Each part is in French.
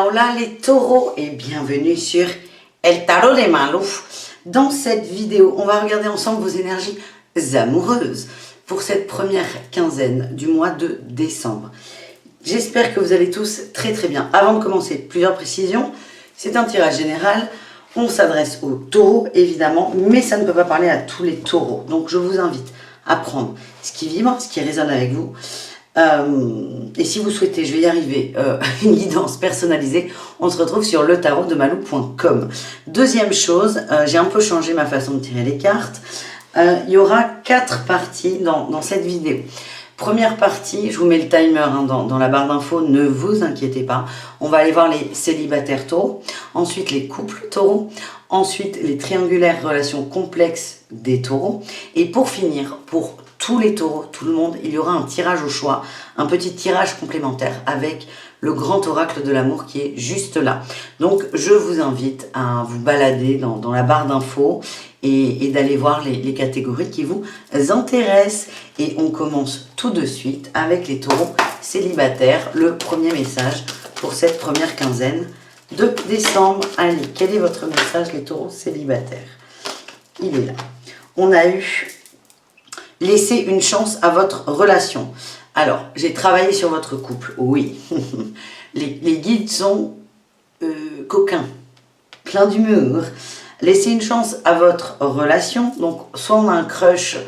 Hola les taureaux et bienvenue sur El Tarot de Malou. Dans cette vidéo, on va regarder ensemble vos énergies amoureuses pour cette première quinzaine du mois de décembre. J'espère que vous allez tous très bien. Avant de commencer, plusieurs précisions. C'est un tirage général. On s'adresse aux taureaux évidemment, mais ça ne peut pas parler à tous les taureaux. Donc je vous invite à prendre ce qui vibre, ce qui résonne avec vous. Et si vous souhaitez, je vais y arriver, une guidance personnalisée, on se retrouve sur letarotdemalou.com. Deuxième chose, j'ai un peu changé ma façon de tirer les cartes. Il y aura 4 parties dans cette vidéo. Première partie, je vous mets le timer dans la barre d'infos, ne vous inquiétez pas. On va aller voir les célibataires taureaux, ensuite les couples taureaux, ensuite les triangulaires relations complexes des taureaux. Et pour finir, pour tous les taureaux, tout le monde, il y aura un tirage au choix, un petit tirage complémentaire avec le grand oracle de l'amour qui est juste là. Donc je vous invite à vous balader dans la barre d'infos et d'aller voir les catégories qui vous intéressent. Et on commence tout de suite avec les taureaux célibataires. Le premier message pour cette première quinzaine de décembre. Allez, quel est votre message les taureaux célibataires? Il est là. On a eu laissez une chance à votre relation. Alors, j'ai travaillé sur votre couple, oui. les guides sont coquins, plein d'humour. Laissez une chance à votre relation. Donc, soit on a un crush,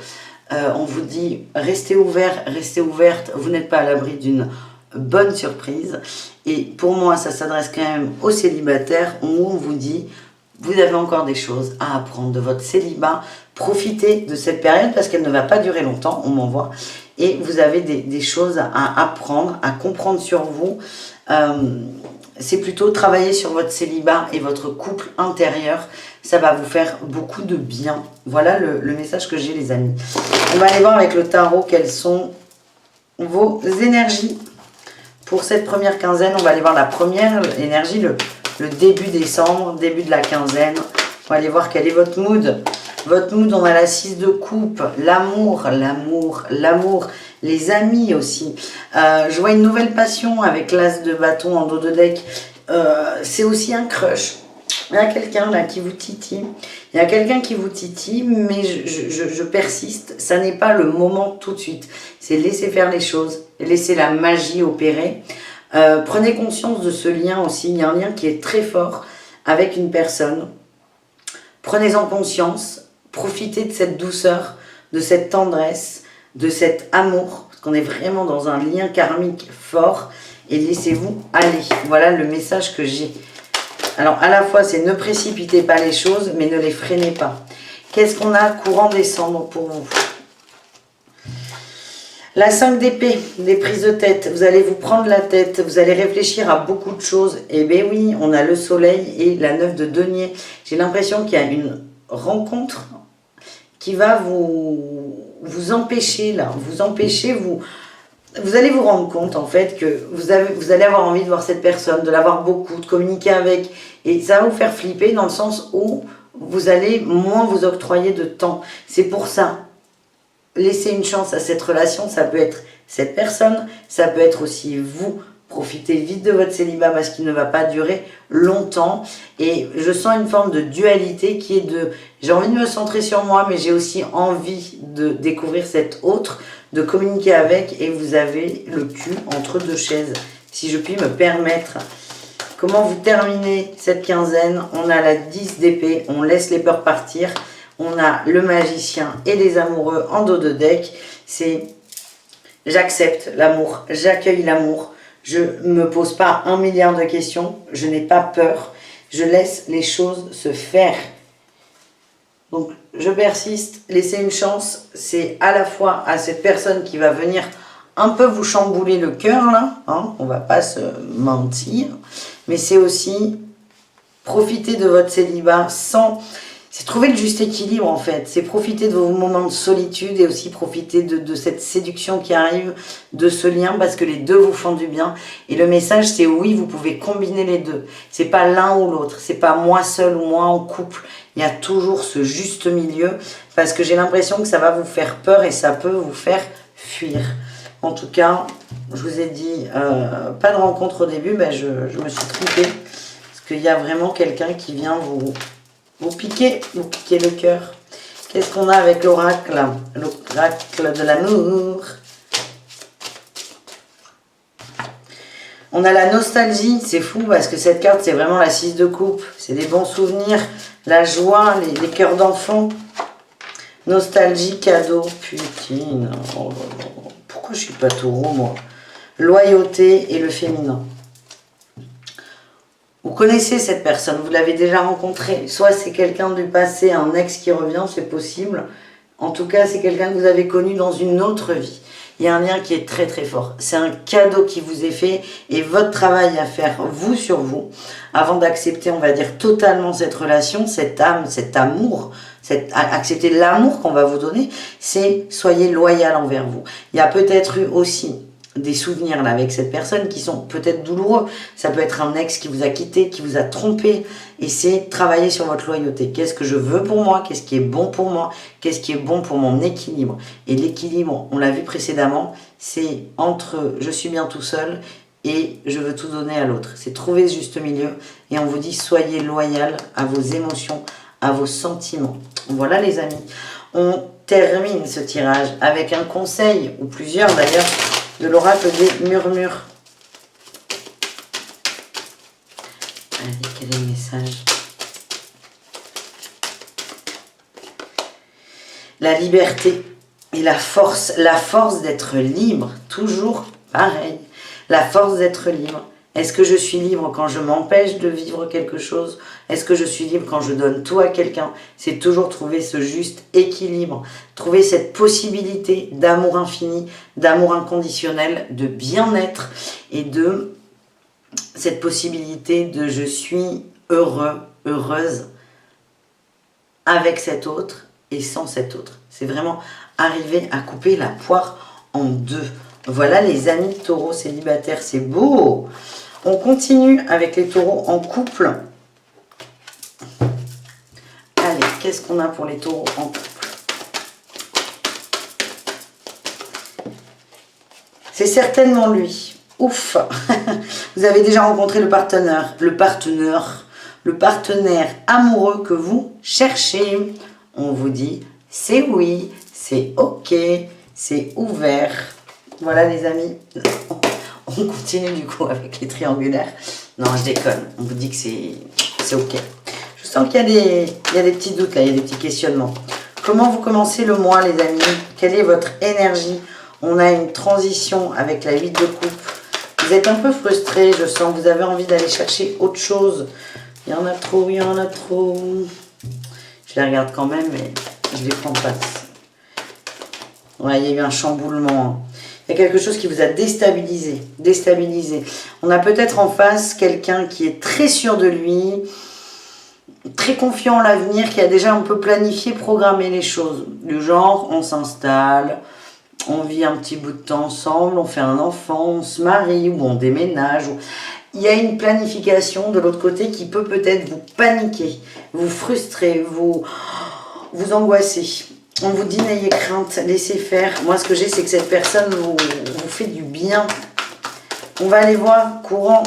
on vous dit restez ouvert, restez ouverte, vous n'êtes pas à l'abri d'une bonne surprise. Et pour moi, ça s'adresse quand même aux célibataires où on vous dit vous avez encore des choses à apprendre de votre célibat. Profitez de cette période parce qu'elle ne va pas durer longtemps, on m'envoie. Et vous avez des choses à apprendre, à comprendre sur vous. C'est plutôt travailler sur votre célibat et votre couple intérieur. Ça va vous faire beaucoup de bien. Voilà le message que j'ai les amis. On va aller voir avec le tarot quelles sont vos énergies. Pour cette première quinzaine, on va aller voir la première énergie, le début décembre, début de la quinzaine. On va aller voir quel est votre mood. Votre mood, on a la 6 de coupe, l'amour, les amis aussi. Je vois une nouvelle passion avec l'as de bâton en dos de deck. C'est aussi un crush. Il y a quelqu'un là qui vous titille. Il y a quelqu'un qui vous titille, mais je persiste. Ça n'est pas le moment tout de suite. C'est laisser faire les choses, laisser la magie opérer. Prenez conscience de ce lien aussi. Il y a un lien qui est très fort avec une personne. Prenez-en conscience. Profitez de cette douceur, de cette tendresse, de cet amour. Parce qu'on est vraiment dans un lien karmique fort. Et laissez-vous aller. Voilà le message que j'ai. Alors, à la fois, c'est ne précipitez pas les choses, mais ne les freinez pas. Qu'est-ce qu'on a courant décembre pour vous? La 5 d'épée, des prises de tête. Vous allez vous prendre la tête, vous allez réfléchir à beaucoup de choses. Eh bien oui, on a le soleil et la 9 de denier. J'ai l'impression qu'il y a une rencontre qui va vous empêcher là. Vous allez vous rendre compte en fait que vous allez avoir envie de voir cette personne, de la voir beaucoup, de communiquer avec. Et ça va vous faire flipper dans le sens où vous allez moins vous octroyer de temps. C'est pour ça. Laissez une chance à cette relation, ça peut être cette personne, ça peut être aussi vous. Profitez vite de votre célibat parce qu'il ne va pas durer longtemps. Et je sens une forme de dualité qui est de j'ai envie de me centrer sur moi, mais j'ai aussi envie de découvrir cet autre, de communiquer avec, et vous avez le cul entre deux chaises, si je puis me permettre. Comment vous terminez cette quinzaine? On a la 10 d'épée, on laisse les peurs partir. On a le magicien et les amoureux en dos de deck. C'est j'accepte l'amour, j'accueille l'amour. Je ne me pose pas 1 milliard de questions. Je n'ai pas peur. Je laisse les choses se faire. Donc, je persiste. Laissez une chance. C'est à la fois à cette personne qui va venir un peu vous chambouler le cœur, là. Hein, on ne va pas se mentir. Mais c'est aussi profiter de votre célibat sans... C'est trouver le juste équilibre en fait, c'est profiter de vos moments de solitude et aussi profiter de cette séduction qui arrive, de ce lien parce que les deux vous font du bien. Et le message c'est oui, vous pouvez combiner les deux. C'est pas l'un ou l'autre, c'est pas moi seul ou moi en couple. Il y a toujours ce juste milieu parce que j'ai l'impression que ça va vous faire peur et ça peut vous faire fuir. En tout cas, je vous ai dit, pas de rencontre au début, ben je me suis trompée. Parce qu'il y a vraiment quelqu'un qui vient vous piquer le cœur. Qu'est-ce qu'on a avec l'oracle? L'oracle de l'amour. On a la nostalgie, c'est fou parce que cette carte, c'est vraiment la 6 de coupe. C'est des bons souvenirs, la joie, les cœurs d'enfant. Nostalgie, cadeau, putain. Oh, pourquoi je suis pas taureau, moi? Loyauté et le féminin. Vous connaissez cette personne, vous l'avez déjà rencontrée. Soit c'est quelqu'un du passé, un ex qui revient, c'est possible. En tout cas, c'est quelqu'un que vous avez connu dans une autre vie. Il y a un lien qui est très très fort. C'est un cadeau qui vous est fait et votre travail à faire, vous sur vous, avant d'accepter, on va dire, totalement cette relation, cette âme, cet amour, accepter l'amour qu'on va vous donner, c'est soyez loyal envers vous. Il y a peut-être eu aussi des souvenirs là avec cette personne qui sont peut-être douloureux. Ça peut être un ex qui vous a quitté, qui vous a trompé. Et c'est travailler sur votre loyauté. Qu'est-ce que je veux pour moi? Qu'est-ce qui est bon pour moi? Qu'est-ce qui est bon pour mon équilibre? Et l'équilibre, on l'a vu précédemment, c'est entre je suis bien tout seul et je veux tout donner à l'autre. C'est trouver ce juste milieu. Et on vous dit soyez loyal à vos émotions, à vos sentiments. Voilà les amis. On termine ce tirage avec un conseil, ou plusieurs d'ailleurs, de l'oracle des murmures. Allez, quel est le message? La liberté et la force d'être libre, toujours pareil. La force d'être libre. Est-ce que je suis libre quand je m'empêche de vivre quelque chose? Est-ce que je suis libre quand je donne tout à quelqu'un? C'est toujours trouver ce juste équilibre, trouver cette possibilité d'amour infini, d'amour inconditionnel, de bien-être et de cette possibilité de je suis heureux, heureuse avec cet autre et sans cet autre. C'est vraiment arriver à couper la poire en deux. Voilà les amis taureaux célibataires, c'est beau. On continue avec les taureaux en couple. Allez, qu'est-ce qu'on a pour les taureaux en couple? C'est certainement lui. Ouf. Vous avez déjà rencontré le partenaire amoureux que vous cherchez. On vous dit, c'est oui, c'est ok, c'est ouvert. Voilà les amis. On continue du coup avec les triangulaires. Non, je déconne. On vous dit que c'est ok. Je sens qu'il y a des petits doutes là, il y a des petits questionnements. Comment vous commencez le mois les amis? Quelle est votre énergie? On a une transition avec la 8 de coupe. Vous êtes un peu frustré, je sens. Vous avez envie d'aller chercher autre chose. Il y en a trop, il y en a trop. Je les regarde quand même, mais je les prends pas. Ouais, il y a eu un chamboulement. Il y a quelque chose qui vous a déstabilisé. On a peut-être en face quelqu'un qui est très sûr de lui, très confiant en l'avenir, qui a déjà un peu planifié, programmé les choses. Du genre, on s'installe, on vit un petit bout de temps ensemble, on fait un enfant, on se marie ou on déménage. Il y a une planification de l'autre côté qui peut peut-être vous paniquer, vous frustrer, vous angoisser. On vous dit n'ayez crainte, laissez faire. Moi ce que j'ai c'est que cette personne vous fait du bien. On va aller voir courant,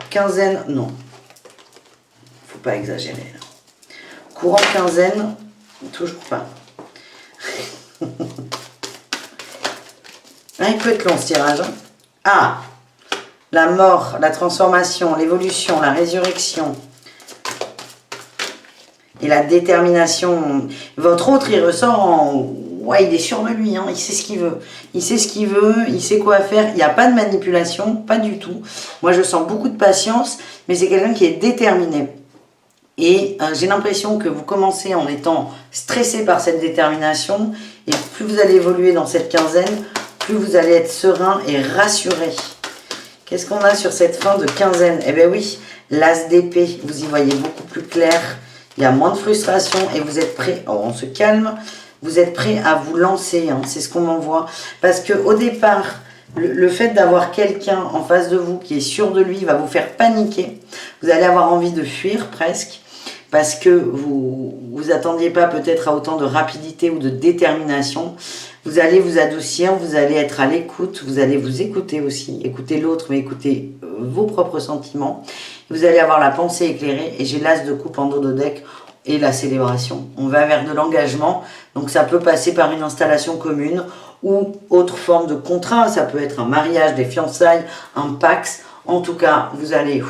quinzaine, non. Faut pas exagérer. Là. Courant, quinzaine, toujours pas. Il peut être long ce tirage. Hein. Ah, la mort, la transformation, l'évolution, la résurrection. Et la détermination. Votre autre, il ressort en... Ouais, il est sûr de lui, hein, il sait ce qu'il veut. Il sait ce qu'il veut, il sait quoi faire. Il n'y a pas de manipulation, pas du tout. Moi, je sens beaucoup de patience, mais c'est quelqu'un qui est déterminé. Et j'ai l'impression que vous commencez en étant stressé par cette détermination. Et plus vous allez évoluer dans cette quinzaine, plus vous allez être serein et rassuré. Qu'est-ce qu'on a sur cette fin de quinzaine? Eh bien oui, l'as d'épée, vous y voyez beaucoup plus clair. Il y a moins de frustration et vous êtes prêt, oh, on se calme, vous êtes prêt à vous lancer, hein, c'est ce qu'on m'envoie. Parce qu'au départ, le fait d'avoir quelqu'un en face de vous qui est sûr de lui va vous faire paniquer. Vous allez avoir envie de fuir presque. parce que vous attendiez pas peut-être à autant de rapidité ou de détermination. Vous allez vous adoucir, vous allez être à l'écoute, vous allez vous écouter aussi, écouter l'autre, mais écouter vos propres sentiments. Vous allez avoir la pensée éclairée, et j'ai l'as de coupe en dos de deck et la célébration. On va vers de l'engagement, donc ça peut passer par une installation commune ou autre forme de contrat, ça peut être un mariage, des fiançailles, un pax. En tout cas, vous allez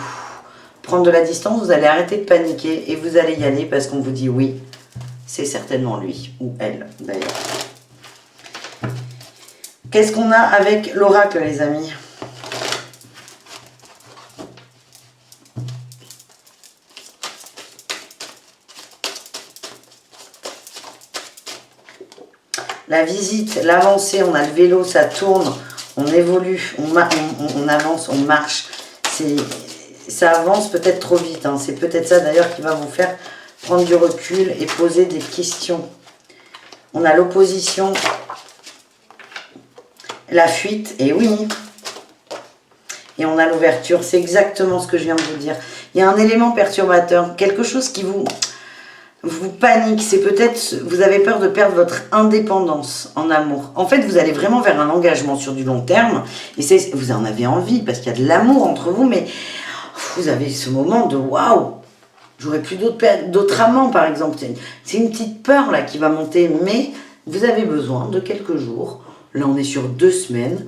prendre de la distance, vous allez arrêter de paniquer et vous allez y aller parce qu'on vous dit oui, c'est certainement lui ou elle d'ailleurs. Qu'est-ce qu'on a avec l'oracle, les amis? La visite, l'avancée, on a le vélo, ça tourne, on évolue, on avance, on marche. Ça avance peut-être trop vite, hein. C'est peut-être ça d'ailleurs qui va vous faire prendre du recul et poser des questions. On a l'opposition, la fuite, et oui. Et on a l'ouverture, c'est exactement ce que je viens de vous dire. Il y a un élément perturbateur, quelque chose qui vous panique. C'est peut-être, vous avez peur de perdre votre indépendance en amour. En fait, vous allez vraiment vers un engagement sur du long terme. Et vous en avez envie, parce qu'il y a de l'amour entre vous, mais vous avez ce moment de waouh, j'aurais plus d'autres amants, par exemple. C'est une petite peur là qui va monter, mais vous avez besoin de quelques jours. Là, on est sur 2 semaines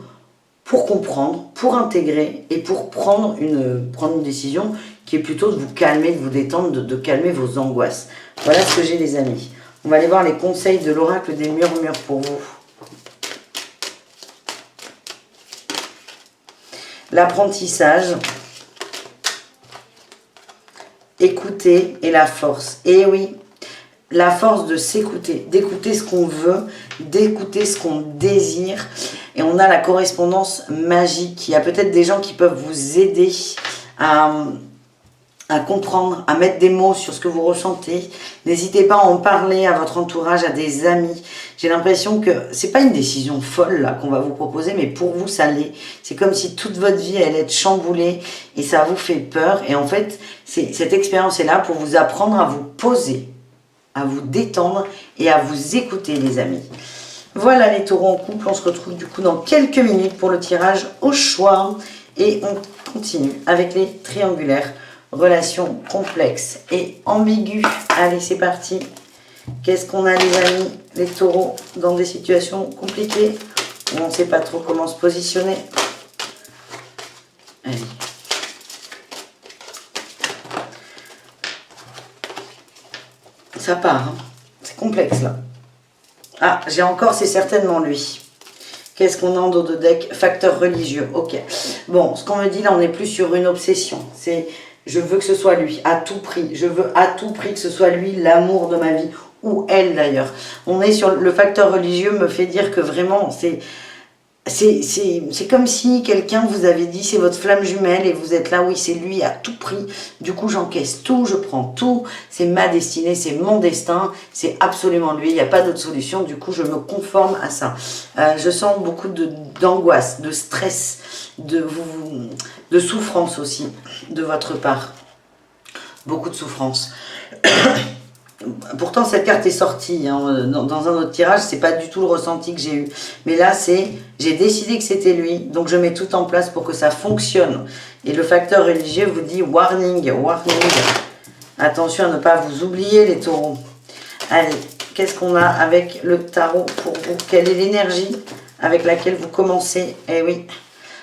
pour comprendre, pour intégrer et pour prendre une décision qui est plutôt de vous calmer, de vous détendre, de calmer vos angoisses. Voilà ce que j'ai, les amis. On va aller voir les conseils de l'oracle des murmures pour vous. L'apprentissage, écouter et la force. Et oui, la force de s'écouter, d'écouter ce qu'on veut, d'écouter ce qu'on désire. Et on a la correspondance magique. Il y a peut-être des gens qui peuvent vous aider à comprendre, à mettre des mots sur ce que vous ressentez. N'hésitez pas à en parler à votre entourage, à des amis. J'ai l'impression que c'est pas une décision folle là qu'on va vous proposer, mais pour vous ça l'est. C'est comme si toute votre vie allait être chamboulée et ça vous fait peur. Et en fait, cette expérience est là pour vous apprendre à vous poser, à vous détendre et à vous écouter, les amis. Voilà les taureaux en couple, on se retrouve du coup dans quelques minutes pour le tirage au choix. Et on continue avec les triangulaires. Relations complexes et ambiguës. Allez, c'est parti. Qu'est-ce qu'on a, les amis, les taureaux, dans des situations compliquées où on ne sait pas trop comment se positionner? Allez. Ça part, hein. C'est complexe, là. Ah, j'ai encore, c'est certainement lui. Qu'est-ce qu'on a en dos de deck? Facteur religieux, ok. Bon, ce qu'on me dit là, on n'est plus sur une obsession. C'est, je veux que ce soit lui, à tout prix. Je veux à tout prix que ce soit lui, l'amour de ma vie. Ou elle, d'ailleurs. On est sur le facteur religieux, me fait dire que vraiment, c'est comme si quelqu'un vous avait dit, c'est votre flamme jumelle, et vous êtes là, oui, c'est lui à tout prix. Du coup, j'encaisse tout, je prends tout. C'est ma destinée, c'est mon destin. C'est absolument lui, il n'y a pas d'autre solution. Du coup, je me conforme à ça. Je sens beaucoup d'angoisse, de stress, de souffrance aussi, de votre part. Beaucoup de souffrance. Pourtant, cette carte est sortie hein, dans un autre tirage, c'est pas du tout le ressenti que j'ai eu. Mais là, j'ai décidé que c'était lui, donc je mets tout en place pour que ça fonctionne. Et le facteur religieux vous dit warning, warning. Attention à ne pas vous oublier, les taureaux. Allez, qu'est-ce qu'on a avec le tarot pour vous? Quelle est l'énergie avec laquelle vous commencez? Eh oui,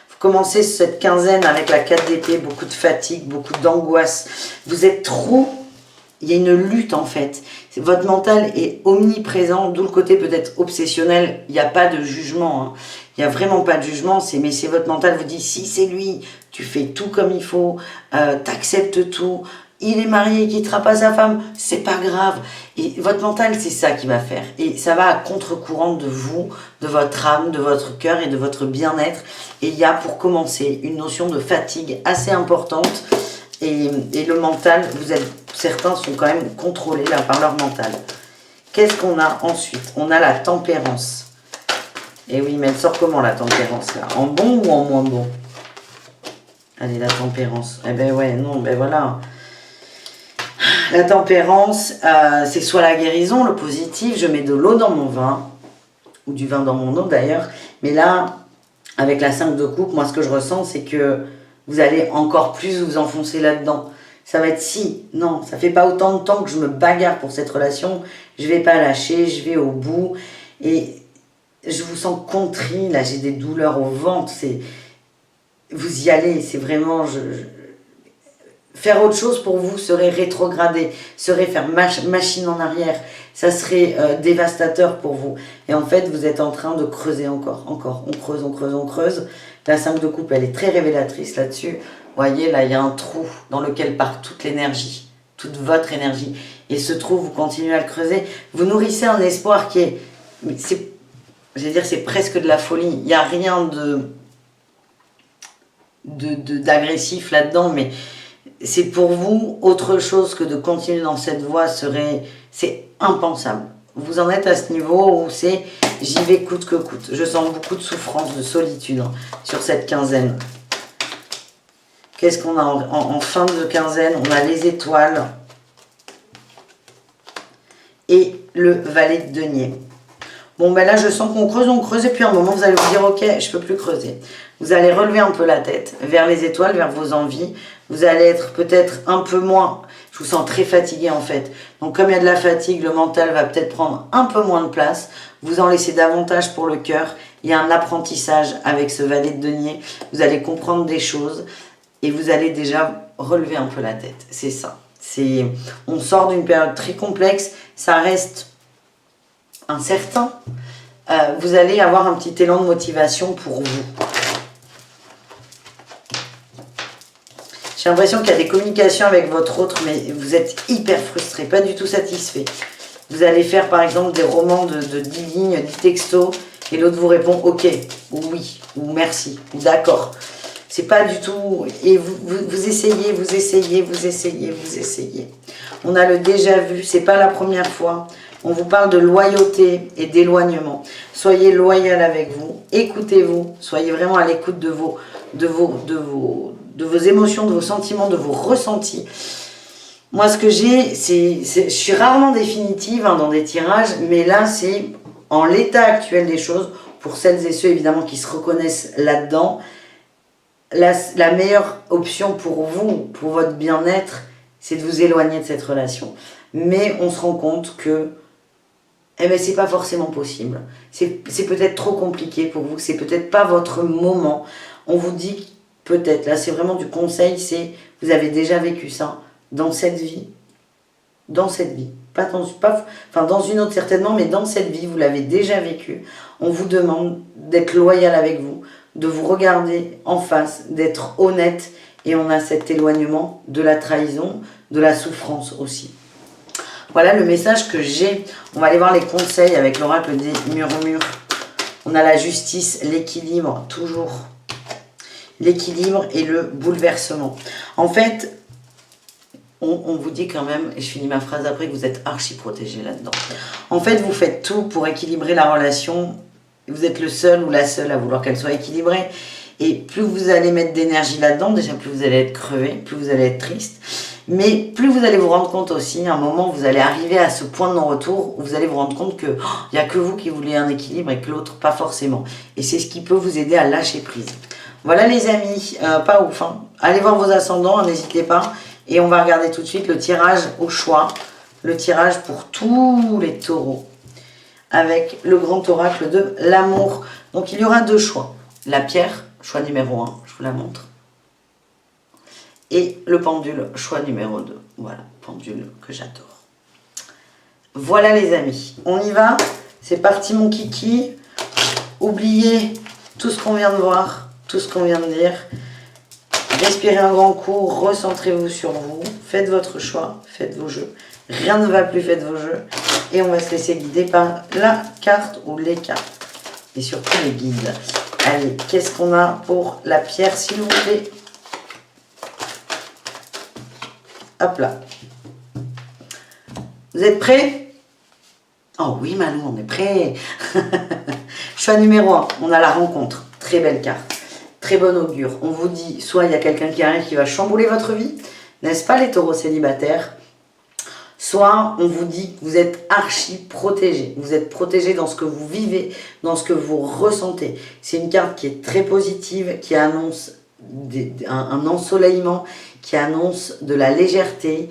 vous commencez cette quinzaine avec la 4 d'épée, beaucoup de fatigue, beaucoup d'angoisse. Vous êtes trop... Il y a une lutte en fait. Votre mental est omniprésent, d'où le côté peut-être obsessionnel. Il n'y a pas de jugement. Hein. Il n'y a vraiment pas de jugement. Mais c'est votre mental vous dit, si c'est lui, tu fais tout comme il faut, t'acceptes tout. Il est marié, il ne quittera pas sa femme, c'est pas grave. Et votre mental, c'est ça qui va faire. Et ça va à contre-courant de vous, de votre âme, de votre cœur et de votre bien-être. Et il y a pour commencer une notion de fatigue assez importante. Et le mental, certains sont quand même contrôlés là par leur mental. Qu'est-ce qu'on a ensuite? On a la tempérance. Et oui, mais elle sort comment la tempérance là? En bon ou en moins bon? Allez, la tempérance. Eh ben ouais, non, ben voilà. La tempérance, c'est soit la guérison, le positif, je mets de l'eau dans mon vin, ou du vin dans mon eau d'ailleurs, mais là, avec la 5 de coupe, moi ce que je ressens, c'est que vous allez encore plus vous enfoncer là-dedans. Ça va être si, non, ça fait pas autant de temps que je me bagarre pour cette relation, je vais pas lâcher, je vais au bout, et je vous sens contrit, là j'ai des douleurs au ventre, vous y allez, c'est vraiment... Faire autre chose pour vous serait rétrograder, serait faire machine en arrière, ça serait dévastateur pour vous. Et en fait, vous êtes en train de creuser encore. On creuse, on creuse, on creuse. La 5 de coupe, elle est très révélatrice là-dessus. Vous voyez, là, il y a un trou dans lequel part toute l'énergie, toute votre énergie. Et ce trou, vous continuez à le creuser. Vous nourrissez un espoir qui est... Je vais dire, c'est presque de la folie. Il n'y a rien d'agressif là-dedans, mais... c'est pour vous autre chose que de continuer dans cette voie c'est impensable. Vous en êtes à ce niveau où c'est j'y vais coûte que coûte. Je sens beaucoup de souffrance, de solitude sur cette quinzaine. Qu'est-ce qu'on a en fin de quinzaine? On a les étoiles et le valet de denier. Bon, ben là, je sens qu'on creuse, et puis à un moment, vous allez vous dire, ok, je ne peux plus creuser. Vous allez relever un peu la tête vers les étoiles, vers vos envies. Vous allez être peut-être un peu moins, je vous sens très fatigué en fait. Donc comme il y a de la fatigue, le mental va peut-être prendre un peu moins de place. Vous en laissez davantage pour le cœur. Il y a un apprentissage avec ce valet de denier. Vous allez comprendre des choses et vous allez déjà relever un peu la tête. C'est ça. On sort d'une période très complexe. Ça reste incertain. Vous allez avoir un petit élan de motivation pour vous. J'ai l'impression qu'il y a des communications avec votre autre, mais vous êtes hyper frustré, pas du tout satisfait. Vous allez faire par exemple des romans de 10 lignes, 10 textos, et l'autre vous répond ok, ou oui, ou merci, ou d'accord. C'est pas du tout... Et vous essayez, vous essayez, vous essayez, vous essayez. On a le déjà vu, c'est pas la première fois. On vous parle de loyauté et d'éloignement. Soyez loyal avec vous, écoutez-vous, soyez vraiment à l'écoute de vos émotions, de vos sentiments, de vos ressentis. Moi, ce que j'ai, je suis rarement définitive dans des tirages, mais là, c'est en l'état actuel des choses, pour celles et ceux évidemment qui se reconnaissent là-dedans, la meilleure option pour vous, pour votre bien-être, c'est de vous éloigner de cette relation. Mais on se rend compte que c'est pas forcément possible. C'est peut-être trop compliqué pour vous, c'est peut-être pas votre moment. On vous dit peut-être, là c'est vraiment du conseil, c'est vous avez déjà vécu ça dans cette vie, pas dans une autre certainement, mais dans cette vie, vous l'avez déjà vécu. On vous demande d'être loyal avec vous, de vous regarder en face, d'être honnête, et on a cet éloignement de la trahison, de la souffrance aussi. Voilà le message que j'ai. On va aller voir les conseils avec l'oracle des murmures. On a la justice, l'équilibre, toujours. L'équilibre et le bouleversement. En fait, on vous dit quand même, et je finis ma phrase après, que vous êtes archi protégé là-dedans. En fait, vous faites tout pour équilibrer la relation. Vous êtes le seul ou la seule à vouloir qu'elle soit équilibrée. Et plus vous allez mettre d'énergie là-dedans, déjà plus vous allez être crevé, plus vous allez être triste. Mais plus vous allez vous rendre compte aussi, à un moment, vous allez arriver à ce point de non-retour où vous allez vous rendre compte qu'il n'y a que vous qui voulez un équilibre et que l'autre, pas forcément. Et c'est ce qui peut vous aider à lâcher prise. Voilà les amis, pas ouf. Hein. Allez voir vos ascendants, n'hésitez pas. Et on va regarder tout de suite le tirage au choix. Le tirage pour tous les taureaux. Avec le grand oracle de l'amour. Donc il y aura deux choix. La pierre, choix numéro 1, je vous la montre. Et le pendule, choix numéro 2. Voilà, pendule que j'adore. Voilà les amis, on y va. C'est parti mon kiki. Oubliez tout ce qu'on vient de voir, tout ce qu'on vient de dire. Respirez un grand coup, recentrez-vous sur vous. Faites votre choix, faites vos jeux. Rien ne va plus, faites vos jeux. Et on va se laisser guider par la carte ou les cartes. Et surtout les guides. Allez, qu'est-ce qu'on a pour la pierre, s'il vous plaît? Hop là. Vous êtes prêts? Oh oui, Malou, on est prêts. Choix numéro 1, on a la rencontre. Très belle carte. Très bon augure. On vous dit, soit il y a quelqu'un qui arrive qui va chambouler votre vie, n'est-ce pas les taureaux célibataires? soit on vous dit que vous êtes archi protégé. Vous êtes protégé dans ce que vous vivez, dans ce que vous ressentez. C'est une carte qui est très positive, qui annonce un ensoleillement, qui annonce de la légèreté,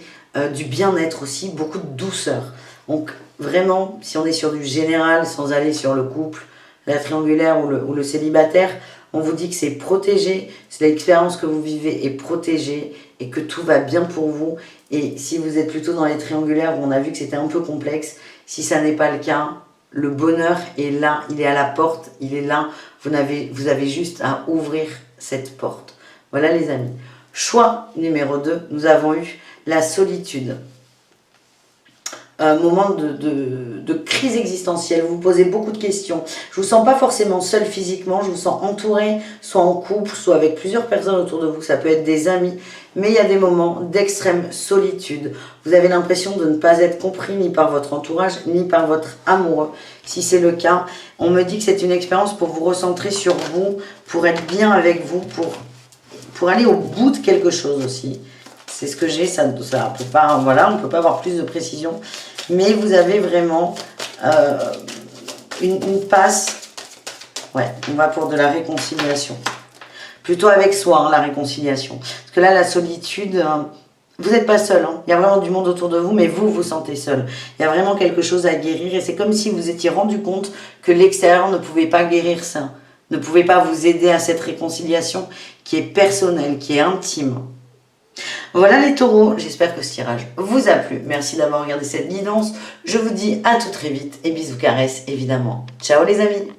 du bien-être aussi, beaucoup de douceur. Donc vraiment, si on est sur du général, sans aller sur le couple, la triangulaire ou le célibataire, on vous dit que c'est protégé, c'est l'expérience que vous vivez est protégée et que tout va bien pour vous. Et si vous êtes plutôt dans les triangulaires où on a vu que c'était un peu complexe, si ça n'est pas le cas, le bonheur est là, il est à la porte, il est là. Vous avez juste à ouvrir cette porte. Voilà les amis. Choix numéro 2, nous avons eu la solitude. Un moment de crise existentielle, vous vous posez beaucoup de questions. Je ne vous sens pas forcément seul physiquement, je vous sens entouré, soit en couple, soit avec plusieurs personnes autour de vous, ça peut être des amis, mais il y a des moments d'extrême solitude. Vous avez l'impression de ne pas être compris ni par votre entourage, ni par votre amoureux. Si c'est le cas, on me dit que c'est une expérience pour vous recentrer sur vous, pour être bien avec vous, pour aller au bout de quelque chose aussi. C'est ce que j'ai, ça peut pas, voilà, on ne peut pas avoir plus de précision. Mais vous avez vraiment une passe. Ouais, on va pour de la réconciliation. Plutôt avec soi, hein, la réconciliation. Parce que là, la solitude, vous n'êtes pas seul. Hein. Il y a vraiment du monde autour de vous, mais vous vous sentez seul. Il y a vraiment quelque chose à guérir. Et c'est comme si vous étiez rendu compte que l'extérieur ne pouvait pas guérir ça. Ne pouvait pas vous aider à cette réconciliation qui est personnelle, qui est intime. Voilà les taureaux, j'espère que ce tirage vous a plu. Merci d'avoir regardé cette guidance. Je vous dis à tout très vite et bisous caresses évidemment. Ciao les amis.